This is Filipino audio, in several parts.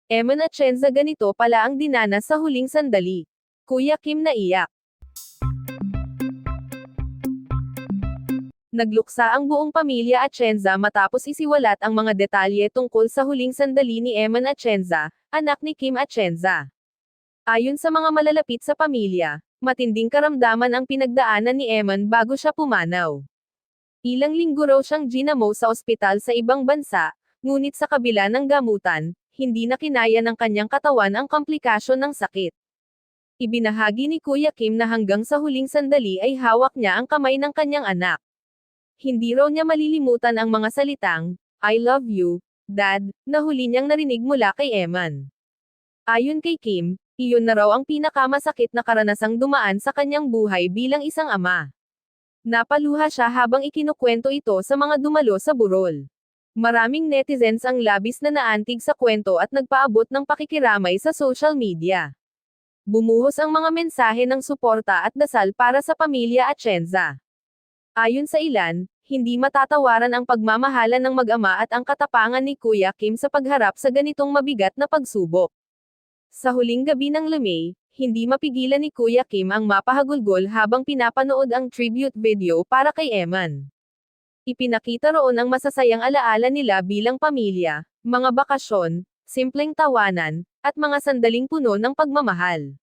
Eman Atienza, ganito pala ang dinanas sa huling sandali. Kuya Kim naiyak. Nagluksa ang buong pamilya Atienza matapos isiwalat ang mga detalye tungkol sa huling sandali ni Eman Atienza, anak ni Kim Atienza. Ayon sa mga malalapit sa pamilya, matinding karamdaman ang pinagdaanan ni Eman bago siya pumanaw. Ilang linggo raw siyang ginamo sa ospital sa ibang bansa, ngunit sa kabila ng gamutan, hindi na kinaya ng kanyang katawan ang komplikasyon ng sakit. Ibinahagi ni Kuya Kim na hanggang sa huling sandali ay hawak niya ang kamay ng kanyang anak. Hindi raw niya malilimutan ang mga salitang, "I love you, Dad," na huli niyang narinig mula kay Eman. Ayon kay Kim, iyon na raw ang pinakamasakit na karanasang dumaan sa kanyang buhay bilang isang ama. Napaluha siya habang ikinukwento ito sa mga dumalo sa burol. Maraming netizens ang labis na naantig sa kwento at nagpaabot ng pakikiramay sa social media. Bumuhos ang mga mensahe ng suporta at dasal para sa pamilya Atienza. Ayon sa ilan, hindi matatawaran ang pagmamahalan ng mag-ama at ang katapangan ni Kuya Kim sa pagharap sa ganitong mabigat na pagsubok. Sa huling gabi ng Lemay, hindi mapigilan ni Kuya Kim ang mapahagulgol habang pinapanood ang tribute video para kay Eman. Ipinakita roon ang masasayang alaala nila bilang pamilya, mga bakasyon, simpleng tawanan, at mga sandaling puno ng pagmamahal.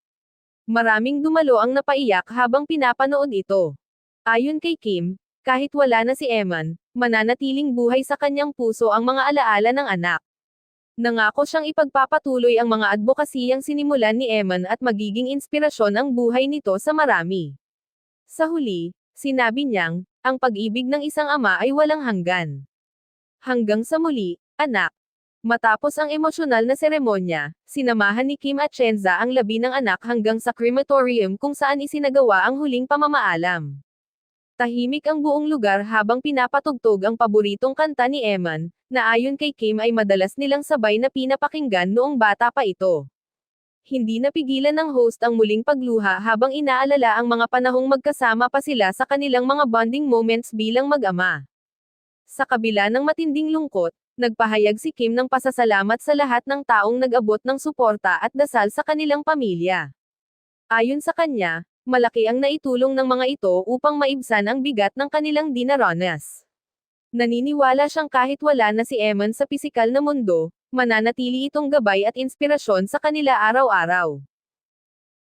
Maraming dumalo ang napaiyak habang pinapanood ito. Ayon kay Kim, kahit wala na si Eman, mananatiling buhay sa kanyang puso ang mga alaala ng anak. Nangako siyang ipagpapatuloy ang mga adbokasiyang sinimulan ni Eman at magiging inspirasyon ang buhay nito sa marami. Sa huli, sinabi niyang, ang pag-ibig ng isang ama ay walang hanggan. Hanggang sa muli, anak. Matapos ang emosyonal na seremonya, sinamahan ni Kim Atienza ang labi ng anak hanggang sa crematorium kung saan isinagawa ang huling pamamaalam. Tahimik ang buong lugar habang pinapatugtog ang paboritong kanta ni Eman, na ayon kay Kim ay madalas nilang sabay na pinapakinggan noong bata pa ito. Hindi napigilan ng host ang muling pagluha habang inaalala ang mga panahong magkasama pa sila sa kanilang mga bonding moments bilang mag-ama. Sa kabila ng matinding lungkot, nagpahayag si Kim ng pasasalamat sa lahat ng taong nag-abot ng suporta at dasal sa kanilang pamilya. Ayon sa kanya, malaki ang naitulong ng mga ito upang maibsan ang bigat ng kanilang dinaranas. Naniniwala siyang kahit wala na si Eman sa pisikal na mundo, mananatili itong gabay at inspirasyon sa kanila araw-araw.